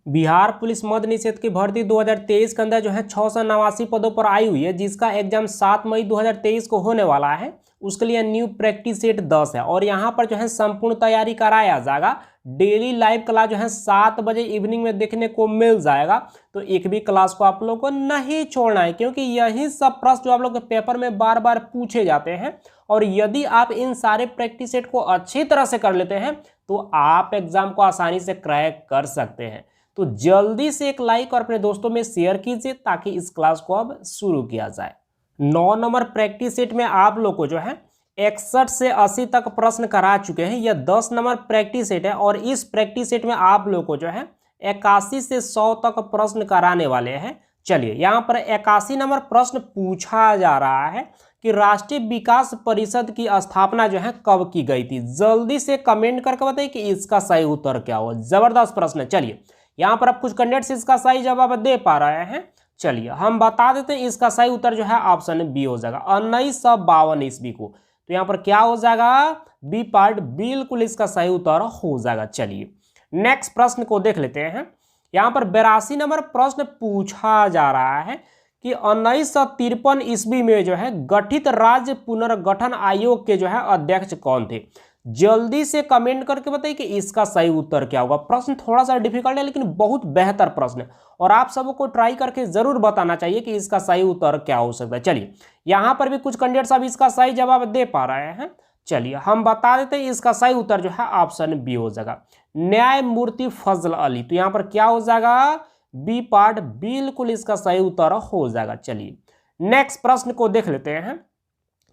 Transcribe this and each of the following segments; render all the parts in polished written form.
Bihar police मद्य निषेध की भर्ती 2023 के अंदर जो है 689 पदों पर आई हुई है, जिसका एग्जाम 7 मई 2023 को होने वाला है। उसके लिए न्यू प्रैक्टिस सेट 10 है और यहाँ पर जो है संपूर्ण तैयारी कराया जाएगा। डेली लाइव क्लास जो है 7 बजे इवनिंग में देखने को मिल जाएगा, तो एक भी क्लास को आप लोगों को नहीं छोड़ना है, क्योंकि यही सब प्रश्न जो आप लोग के पेपर में बार बार पूछे जाते हैं। और यदि आप इन सारे प्रैक्टिस सेट को अच्छी तरह से कर लेते हैं तो आप एग्जाम को आसानी से क्रैक कर सकते हैं। तो जल्दी से एक लाइक और अपने दोस्तों में शेयर कीजिए ताकि इस क्लास को अब शुरू किया जाए। 9 नंबर प्रैक्टिस सेट में आप लोग को जो है 61 से 80 तक प्रश्न करा चुके हैं। यह 10 नंबर प्रैक्टिस सेट है और इस प्रैक्टिस सेट में आप लोग को जो है 81 से 100 तक प्रश्न कराने वाले हैं। चलिए, यहाँ पर 81 नंबर प्रश्न पूछा जा रहा है कि राष्ट्रीय विकास परिषद की स्थापना जो है कब की गई थी। जल्दी से कमेंट करके बताइए कि इसका सही उत्तर क्या होगा। जबरदस्त प्रश्न है। चलिए, यहाँ पर आप कुछ कैंडिडेट्स इसका सही जवाब दे पा रहे हैं। चलिए हम बता देते हैं, इसका सही उत्तर जो है ऑप्शन बी हो जाएगा 1952 ईस्वी को। तो यहाँ पर क्या हो जाएगा, बी पार्ट बिल्कुल इसका सही उत्तर हो जाएगा। चलिए नेक्स्ट प्रश्न को देख लेते हैं। यहाँ पर 82 नंबर प्रश्न पूछा जा रहा है कि 1953 ईस्वी में जो है गठित राज्य पुनर्गठन आयोग के जो है अध्यक्ष कौन थे। जल्दी से कमेंट करके बताइए कि इसका सही उत्तर क्या होगा। प्रश्न थोड़ा सा डिफिकल्ट है लेकिन बहुत बेहतर प्रश्न है और आप सबको ट्राई करके जरूर बताना चाहिए कि इसका सही उत्तर क्या हो सकता है। चलिए, यहाँ पर भी कुछ कैंडिडेट्स अब इसका सही जवाब दे पा रहे हैं। चलिए हम बता देते हैं, इसका सही उत्तर जो है ऑप्शन बी हो जाएगा न्यायमूर्ति फजल अली। तो यहाँ पर क्या हो जाएगा, बी पार्ट बिल्कुल इसका सही उत्तर हो जाएगा। चलिए नेक्स्ट प्रश्न को देख लेते हैं।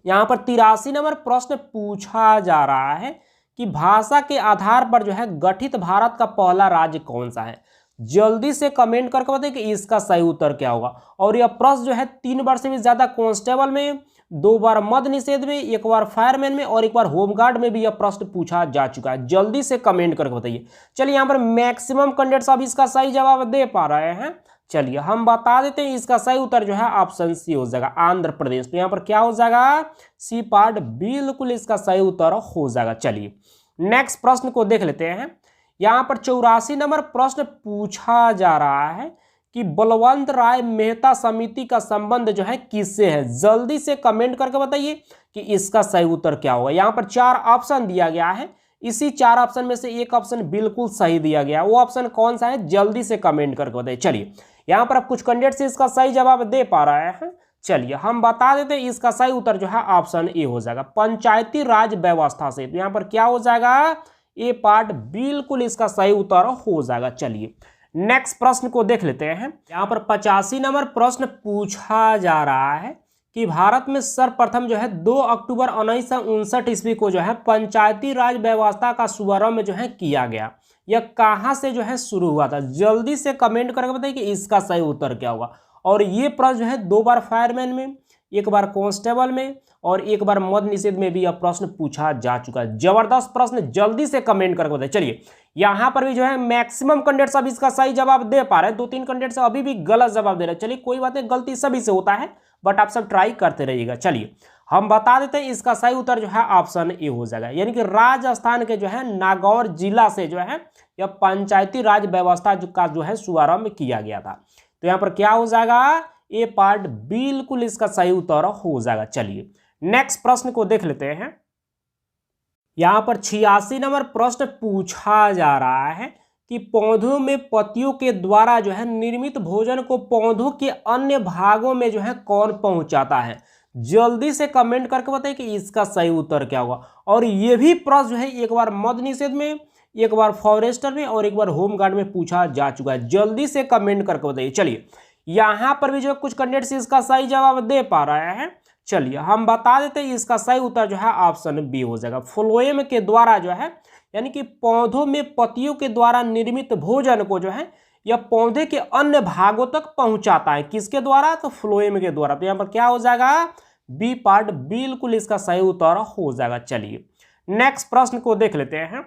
यहाँ पर 83 नंबर प्रश्न पूछा जा रहा है कि भाषा के आधार पर जो है गठित भारत का पहला राज्य कौन सा है। जल्दी से कमेंट करके बताइए कि इसका सही उत्तर क्या होगा। और यह प्रश्न जो है 3 बार से भी ज्यादा कांस्टेबल में, 2 बार मद्य निषेध में, 1 बार फायरमैन में और 1 बार होमगार्ड में भी यह प्रश्न पूछा जा चुका है। जल्दी से कमेंट करके बताइए। चलिए, यहाँ पर मैक्सिमम कैंडिडेट्स अब इसका सही जवाब दे पा रहे हैं। चलिए हम बता देते हैं, इसका सही उत्तर जो है ऑप्शन सी हो जाएगा आंध्र प्रदेश। तो यहाँ पर क्या हो जाएगा, सी पार्ट बिल्कुल इसका सही उत्तर हो जाएगा। चलिए नेक्स्ट प्रश्न को देख लेते हैं। यहाँ पर 84 नंबर प्रश्न पूछा जा रहा है कि बलवंत राय मेहता समिति का संबंध जो है किससे है। जल्दी से कमेंट करके बताइए कि इसका सही उत्तर क्या होगा। यहाँ पर 4 ऑप्शन दिया गया है, इसी 4 ऑप्शन में से एक ऑप्शन बिल्कुल सही दिया गया। वो ऑप्शन कौन सा है, जल्दी से कमेंट करके बताइए। चलिए, यहाँ पर आप कुछ कैंडिडेट्स इसका सही जवाब दे पा रहे हैं। चलिए हम बता देते हैं, इसका सही उत्तर जो है ऑप्शन ए हो जाएगा पंचायती राज व्यवस्था से। तो यहाँ पर क्या हो जाएगा, ए पार्ट बिल्कुल इसका सही उत्तर हो जाएगा। चलिए नेक्स्ट प्रश्न को देख लेते हैं। यहाँ पर 85 नंबर प्रश्न पूछा जा रहा है कि भारत में सर्वप्रथम जो है 2 अक्टूबर 1959 ईस्वी को जो है पंचायती राज व्यवस्था का शुभारंभ जो है किया गया। यह कहाँ से जो है शुरू हुआ था। जल्दी से कमेंट करके बताइए कि इसका सही उत्तर क्या होगा। और ये प्रश्न जो है 2 बार फायरमैन में, 1 बार कांस्टेबल में और 1 बार मद्य निषेध में भी यह प्रश्न पूछा जा चुका है। जबरदस्त प्रश्न, जल्दी से कमेंट करके बताइए। चलिए यहाँ पर भी जो है मैक्सिमम कैंडिडेट्स अब इसका सही जवाब दे पा रहे हैं। 2-3 कैंडिडेट्स अभी भी गलत जवाब दे रहे हैं। चलिए कोई बात नहीं, गलती सभी से होता है, बट आप सब ट्राई करते रहिएगा। चलिए हम बता देते हैं, इसका सही उत्तर जो है ऑप्शन ए हो जाएगा, यानी कि राजस्थान के जो है नागौर जिला से जो है यह पंचायती राज व्यवस्था का जो है शुभारंभ किया गया था। तो यहाँ पर क्या हो जाएगा, ए पार्ट बिल्कुल इसका सही उत्तर हो जाएगा। चलिए नेक्स्ट प्रश्न को देख लेते हैं। यहाँ पर 86 नंबर प्रश्न पूछा जा रहा है कि पौधों में पत्तियों के द्वारा जो है निर्मित भोजन को पौधों के अन्य भागों में जो है कौन पहुंचाता है। जल्दी से कमेंट करके बताइए कि इसका सही उत्तर क्या होगा। और ये भी प्रश्न जो है 1 बार मद्य निषेध में, 1 बार फॉरेस्टर में और 1 बार होमगार्ड में पूछा जा चुका है। जल्दी से कमेंट करके बताइए। चलिए यहाँ पर भी जो कुछ कैंडिडेट्स इसका सही जवाब दे पा रहे हैं। चलिए हम बता देते हैं, इसका सही उत्तर जो है ऑप्शन बी हो जाएगा फ्लोएम के द्वारा जो है, यानी कि पौधों में पत्तियों के द्वारा निर्मित भोजन को जो है यह पौधे के अन्य भागों तक पहुंचाता है। किसके द्वारा, तो फ्लोएम के द्वारा। तो यहाँ पर क्या हो जाएगा, बी पार्ट बिल्कुल इसका सही उत्तर हो जाएगा। चलिए नेक्स्ट प्रश्न को देख लेते हैं।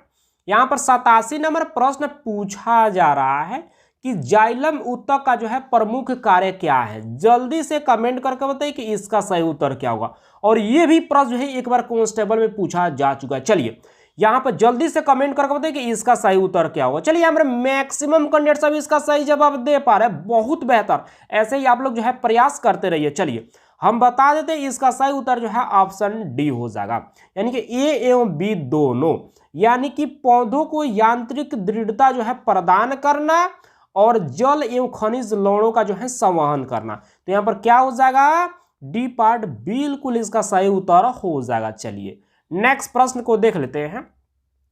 यहाँ पर 87 नंबर प्रश्न पूछा जा रहा है कि जाइलम उत्तक का जो है प्रमुख कार्य क्या है। जल्दी से कमेंट करके बताइए कि इसका सही उत्तर क्या होगा। और ये भी प्रश्न जो है 1 बार कांस्टेबल में पूछा जा चुका है। चलिए यहाँ पर जल्दी से कमेंट करके बताइए कि इसका सही उत्तर क्या होगा। चलिए यहाँ पर मैक्सिमम कैंडिडेट्स अभी इसका सही जवाब दे पा रहे हैं, बहुत बेहतर। ऐसे ही आप लोग जो है प्रयास करते रहिए। चलिए हम बता देते हैं इसका सही उत्तर जो है ऑप्शन डी हो जाएगा, यानी कि ए एवं बी दोनों, यानी कि पौधों को यांत्रिक दृढ़ता जो है प्रदान करना और जल एवं खनिज लवणों का जो है संवहन करना। तो यहाँ पर क्या हो जाएगा, डी पार्ट बिल्कुल इसका सही उत्तर हो जाएगा। चलिए नेक्स्ट प्रश्न को देख लेते हैं।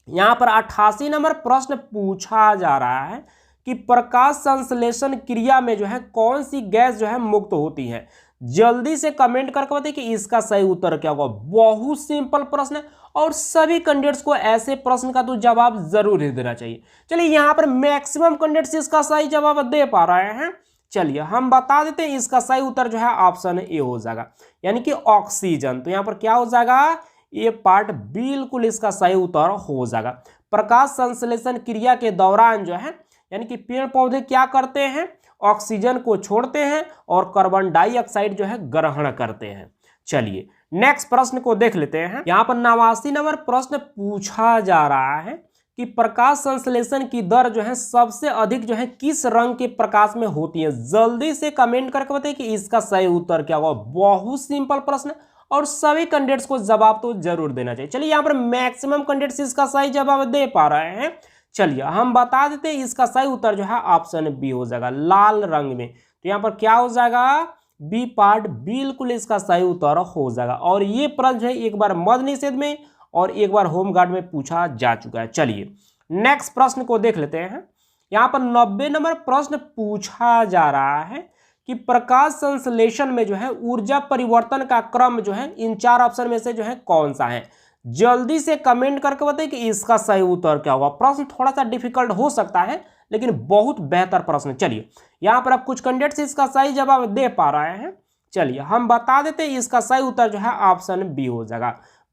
यहाँ पर 88 नंबर प्रश्न पूछा जा रहा है कि प्रकाश संश्लेषण क्रिया में जो है कौन सी गैस जो है मुक्त होती है। जल्दी से कमेंट करके बताइए कि इसका सही उत्तर क्या होगा। बहुत सिंपल प्रश्न है और सभी कैंडिडेट्स को ऐसे प्रश्न का तो जवाब जरूर ही देना चाहिए। चलिए यहाँ पर मैक्सिमम कैंडिडेट्स इसका सही जवाब दे पा रहे हैं। चलिए हम बता देते हैं इसका सही उत्तर जो है ऑप्शन ए हो जाएगा, यानी कि ऑक्सीजन। तो यहाँ पर क्या हो जाएगा, ये पार्ट बिल्कुल इसका सही उत्तर हो जाएगा। प्रकाश संश्लेषण क्रिया के दौरान जो है, यानी कि पेड़ पौधे क्या करते हैं, ऑक्सीजन को छोड़ते हैं और कार्बन डाइऑक्साइड जो है ग्रहण करते हैं। चलिए नेक्स्ट प्रश्न को देख लेते हैं। यहाँ पर 89 नंबर प्रश्न पूछा जा रहा है कि प्रकाश संश्लेषण की दर जो है सबसे अधिक जो है किस रंग के प्रकाश में होती है। जल्दी से कमेंट करके बताइए कि इसका सही उत्तर क्या होगा। बहुत सिंपल प्रश्न और सभी कैंडिडेट्स को जवाब तो जरूर देना चाहिए। चलिए यहाँ पर मैक्सिमम कैंडिडेट्स इसका सही जवाब दे पा रहे हैं। चलिए हम बता देते हैं इसका सही उत्तर जो है ऑप्शन बी हो जाएगा, लाल रंग में। तो यहाँ पर क्या हो जाएगा, बी पार्ट बिल्कुल इसका सही उत्तर हो जाएगा। और ये प्रश्न है एक बार मद्य निषेध में और एक बार होमगार्ड में पूछा जा चुका है। चलिए नेक्स्ट प्रश्न को देख लेते हैं। यहाँ पर 90 नंबर प्रश्न पूछा जा रहा है कि प्रकाश संश्लेषण में जो है ऊर्जा परिवर्तन का क्रम जो है इन 4 ऑप्शन में से जो है कौन सा है। जल्दी से कमेंट करके बताइए कि इसका सही उत्तर क्या होगा। प्रश्न थोड़ा सा डिफिकल्ट हो सकता है लेकिन बहुत बेहतर प्रश्न। चलिए यहाँ पर अब कुछ कैंडिडेट्स इसका सही जवाब दे पा रहे हैं। चलिए हम बता देते हैं इसका सही उत्तर जो है ऑप्शन बी हो जाएगा,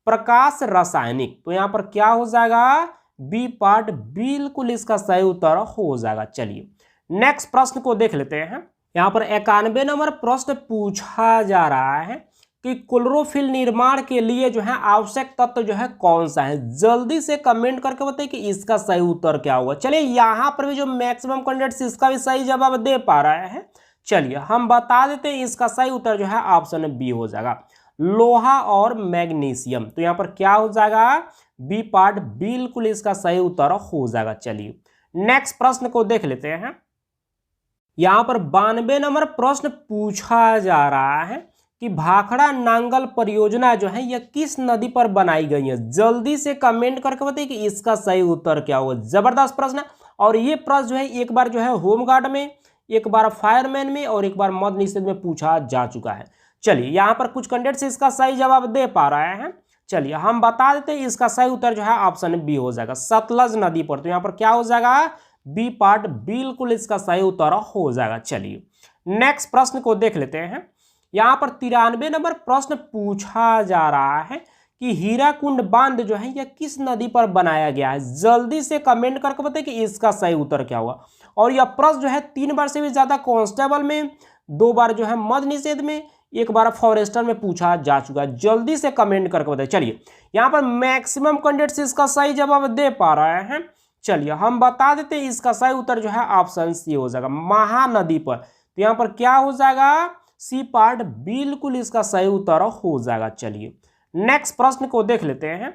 प्रकाश रासायनिक। तो यहाँ पर क्या हो जाएगा, बी पार्ट बिल्कुल इसका सही उत्तर हो जाएगा। चलिए नेक्स्ट प्रश्न को देख लेते हैं। यहाँ पर 91 नंबर प्रश्न पूछा जा रहा है कि क्लोरोफिल निर्माण के लिए जो है आवश्यक तत्व जो है कौन सा है। जल्दी से कमेंट करके बताइए कि इसका सही उत्तर क्या होगा। चलिए यहाँ पर भी जो मैक्सिमम कैंडिडेट्स इसका भी सही जवाब दे पा रहे हैं। चलिए हम बता देते हैं इसका सही उत्तर जो है ऑप्शन बी हो जाएगा, लोहा और मैग्नीशियम। तो यहाँ पर क्या हो जाएगा, बी पार्ट बिल्कुल इसका सही उत्तर हो जाएगा। चलिए नेक्स्ट प्रश्न को देख लेते हैं। यहाँ पर 92 नंबर प्रश्न पूछा जा रहा है कि भाखड़ा नांगल परियोजना जो है यह किस नदी पर बनाई गई है। जल्दी से कमेंट करके बताइए कि इसका सही उत्तर क्या होगा। जबरदस्त प्रश्न है और ये प्रश्न जो है एक बार जो है होमगार्ड में, एक बार फायरमैन में और एक बार मद्य निषेध में पूछा जा चुका है। चलिए यहाँ पर कुछ कैंडिडेट्स इसका सही जवाब दे पा रहे हैं। चलिए हम बता देते हैं इसका सही उत्तर जो है ऑप्शन बी हो जाएगा, सतलज नदी पर। तो यहाँ पर क्या हो जाएगा, बी पार्ट बिल्कुल इसका सही उत्तर हो जाएगा। चलिए नेक्स्ट प्रश्न को देख लेते हैं। यहाँ पर 93 नंबर प्रश्न पूछा जा रहा है कि हीराकुंड बांध जो है यह किस नदी पर बनाया गया है। जल्दी से कमेंट करके बताइए कि इसका सही उत्तर क्या होगा। और यह प्रश्न जो है 3 बार से भी ज्यादा कांस्टेबल में, 2 बार जो है मद्य निषेध में, 1 बार फॉरेस्टर में पूछा जा चुका है। जल्दी से कमेंट करके बताइए। चलिए यहाँ पर मैक्सिमम कैंडिडेट्स इसका सही जवाब दे पा रहे हैं। चलिए हम बता देते हैं इसका सही उत्तर जो है ऑप्शन सी हो जाएगा, महानदी पर। तो यहाँ पर क्या हो जाएगा, सी पार्ट बिल्कुल इसका सही उत्तर हो जाएगा। चलिए नेक्स्ट प्रश्न को देख लेते हैं।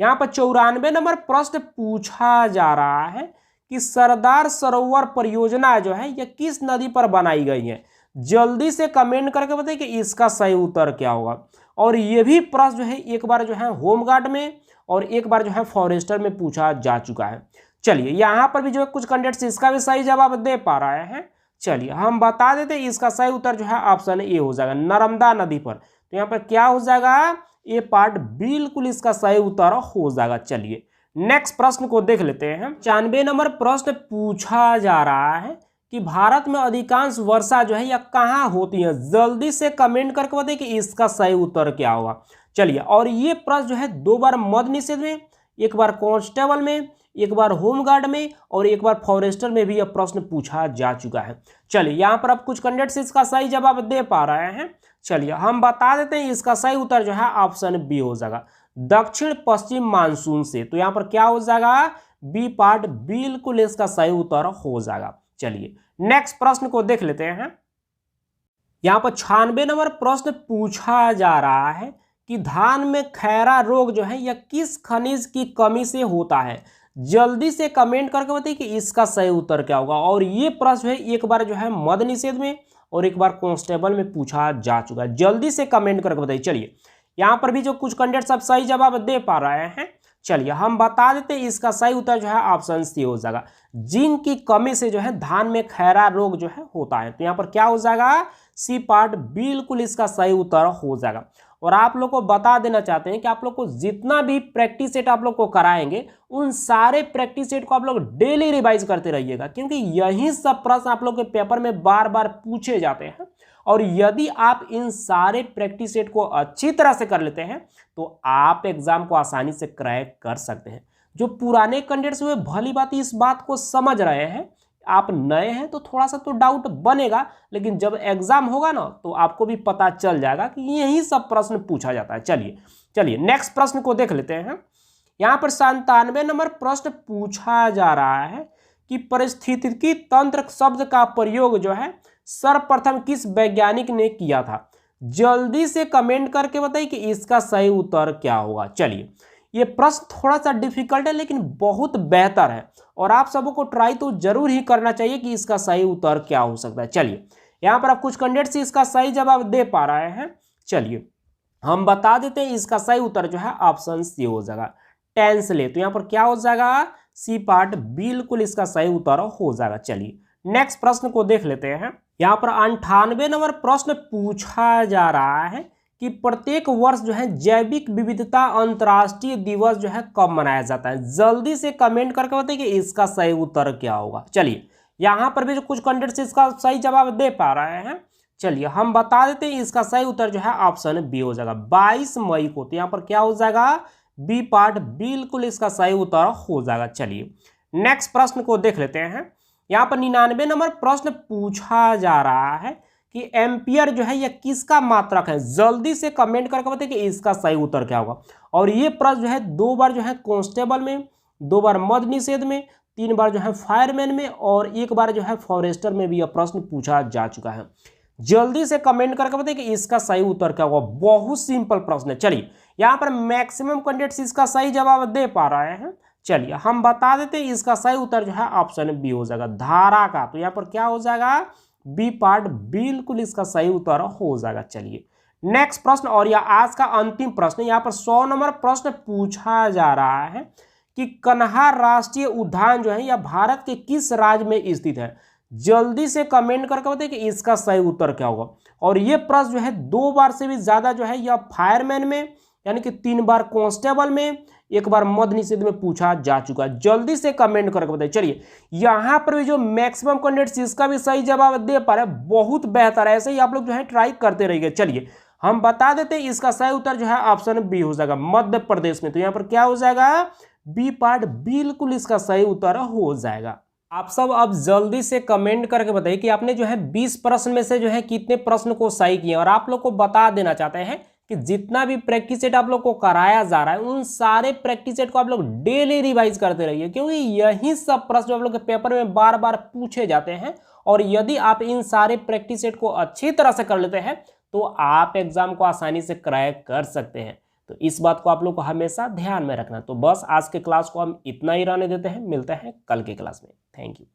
यहाँ पर 94 नंबर प्रश्न पूछा जा रहा है कि सरदार सरोवर परियोजना जो है यह किस नदी पर बनाई गई है। जल्दी से कमेंट करके बताइए कि इसका सही उत्तर क्या होगा। और ये भी प्रश्न जो है एक बार जो है होमगार्ड में और एक बार जो है फॉरेस्टर में पूछा जा चुका है। चलिए यहाँ पर भी जो है कुछ कैंडिडेट्स इसका भी सही जवाब दे पा रहे हैं। चलिए हम बता देते हैं इसका सही उत्तर जो है ऑप्शन ए हो जाएगा, नर्मदा नदी पर। तो यहाँ पर क्या हो जाएगा, ए पार्ट बिल्कुल इसका सही उत्तर हो जाएगा। चलिए नेक्स्ट प्रश्न को देख लेते हैं। 95 नंबर प्रश्न पूछा जा रहा है कि भारत में अधिकांश वर्षा जो है यह कहाँ होती है। जल्दी से कमेंट करके बताइए कि इसका सही उत्तर क्या होगा। चलिए और ये प्रश्न जो है 2 बार मद्य निषेध में, 1 बार कांस्टेबल में, 1 बार होमगार्ड में और 1 बार फॉरेस्टर में भी यह प्रश्न पूछा जा चुका है। चलिए यहाँ पर अब कुछ कैंडिडेट्स इसका सही जवाब दे पा रहे हैं। चलिए हम बता देते हैं इसका सही उत्तर जो है ऑप्शन बी हो जाएगा, दक्षिण पश्चिम मानसून से। तो यहां पर क्या हो जाएगा, बी पार्ट बिल्कुल इसका सही उत्तर हो जाएगा। चलिए नेक्स्ट प्रश्न को देख लेते हैं। यहां पर 96 नंबर प्रश्न पूछा जा रहा है कि धान में खैरा रोग जो है यह किस खनिज की कमी से होता है। जल्दी से कमेंट करके बताइए कि इसका सही उत्तर क्या होगा। और ये प्रश्न है एक बार जो है मद निषेध में और एक बार कांस्टेबल में पूछा जा चुका है। जल्दी से कमेंट करके बताइए। चलिए यहाँ पर भी जो कुछ कैंडिडेट सब सही जवाब दे पा रहे हैं, चलिए हम बता देते हैं इसका सही उत्तर जो है ऑप्शन सी हो जाएगा। जिंक की कमी से जो है धान में खैरा रोग जो है होता है। तो यहाँ पर क्या हो जाएगा, सी पार्ट बिल्कुल इसका सही उत्तर हो जाएगा। और आप लोग को बता देना चाहते हैं कि आप लोग को जितना भी प्रैक्टिस सेट आप लोग को कराएंगे उन सारे प्रैक्टिस सेट को आप लोग डेली रिवाइज करते रहिएगा, क्योंकि यही सब प्रश्न आप लोग के पेपर में बार बार पूछे जाते हैं। और यदि आप इन सारे प्रैक्टिस सेट को अच्छी तरह से कर लेते हैं तो आप एग्जाम को आसानी से क्रैक कर सकते हैं। जो पुराने कैंडिडेट्स हुए भली बात इस बात को समझ रहे हैं, आप नए हैं तो थोड़ा सा तो डाउट बनेगा, लेकिन जब एग्जाम होगा ना तो आपको भी पता चल जाएगा कि यही सब प्रश्न पूछा जाता है। चलिए नेक्स्ट प्रश्न को देख लेते हैं। यहाँ पर 97 नंबर प्रश्न पूछा जा रहा है कि पारिस्थितिकी तंत्र शब्द का प्रयोग जो है सर्वप्रथम किस वैज्ञानिक ने किया था। जल्दी से कमेंट करके बताइए कि इसका सही उत्तर क्या होगा। चलिए ये प्रश्न थोड़ा सा डिफिकल्ट है लेकिन बहुत बेहतर है और आप सबों को ट्राई तो जरूर ही करना चाहिए कि इसका सही उत्तर क्या हो सकता है। चलिए यहाँ पर आप कुछ कैंडिडेट्स इसका सही जवाब दे पा रहे हैं। चलिए हम बता देते हैं इसका सही उत्तर जो है ऑप्शन सी हो जाएगा, टेंसले। तो यहाँ पर क्या हो जाएगा, सी पार्ट बिल्कुल इसका सही उत्तर हो जाएगा। चलिए नेक्स्ट प्रश्न को देख लेते हैं। यहाँ पर 98 नंबर प्रश्न पूछा जा रहा है कि प्रत्येक वर्ष जो है जैविक विविधता अंतर्राष्ट्रीय दिवस जो है कब मनाया जाता है। जल्दी से कमेंट करके बताइए कि इसका सही उत्तर क्या होगा। चलिए यहाँ पर भी जो कुछ कैंडिडेट्स इसका सही जवाब दे पा रहे हैं, चलिए हम बता देते हैं इसका सही उत्तर जो है ऑप्शन बी हो जाएगा, 22 मई को। तो यहाँ पर क्या हो जाएगा, बी पार्ट बिल्कुल इसका सही उत्तर हो जाएगा। चलिए नेक्स्ट प्रश्न को देख लेते हैं। यहाँ पर 99 नंबर प्रश्न पूछा जा रहा है कि एम्पियर जो है यह किसका मात्रक है। जल्दी से कमेंट करके बताइए कि इसका सही उत्तर क्या होगा। और ये प्रश्न जो है 2 बार जो है कांस्टेबल में, 2 बार मद निषेध में, 3 बार जो है फायरमैन में और 1 बार जो है फॉरेस्टर में भी यह प्रश्न पूछा जा चुका है। जल्दी से कमेंट करके बताइए कि इसका सही उत्तर क्या होगा। बहुत सिंपल प्रश्न है। चलिए यहाँ पर मैक्सिमम कैंडिडेट्स इसका सही जवाब दे पा रहे हैं। चलिए हम बता देते हैं इसका सही उत्तर जो है ऑप्शन बी हो जाएगा, धारा का। तो यहाँ पर क्या हो जाएगा, बी पार्ट बिल्कुल इसका सही उत्तर हो जाएगा। चलिए नेक्स्ट प्रश्न और यह आज का अंतिम प्रश्न। यहाँ पर 100 नंबर प्रश्न पूछा जा रहा है कि कन्हा राष्ट्रीय उद्यान जो है यह भारत के किस राज्य में स्थित है। जल्दी से कमेंट करके बताइए कि इसका सही उत्तर क्या होगा। और ये प्रश्न जो है 2 बार से भी ज्यादा जो है यह फायरमैन में, यानी कि 3 बार कांस्टेबल में, 1 बार मद निषेध में पूछा जा चुका है। जल्दी से कमेंट करके बताइए। चलिए यहाँ पर भी जो मैक्सिमम कैंडिडेट्स इसका भी सही जवाब दे पा रहे हैं, बहुत बेहतर है। ऐसे ही आप लोग जो है ट्राई करते रहिए। चलिए हम बता देते हैं इसका सही उत्तर जो है ऑप्शन बी हो जाएगा, मध्य प्रदेश में। तो यहाँ पर क्या हो जाएगा, बी पार्ट बिल्कुल इसका सही उत्तर हो जाएगा। आप सब अब जल्दी से कमेंट करके बताइए कि आपने जो है 20 प्रश्न में से जो है कितने प्रश्न को सही किए। और आप लोग को बता देना चाहते हैं कि जितना भी प्रैक्टिस सेट आप लोग को कराया जा रहा है उन सारे प्रैक्टिस सेट को आप लोग डेली रिवाइज करते रहिए, क्योंकि यही सब प्रश्न आप लोग के पेपर में बार बार पूछे जाते हैं। और यदि आप इन सारे प्रैक्टिस सेट को अच्छी तरह से कर लेते हैं तो आप एग्जाम को आसानी से क्रैक कर सकते हैं। तो इस बात को आप लोग को हमेशा ध्यान में रखना। तो बस आज के क्लास को हम इतना ही रहने देते हैं, मिलते हैं कल के क्लास में। Thank you.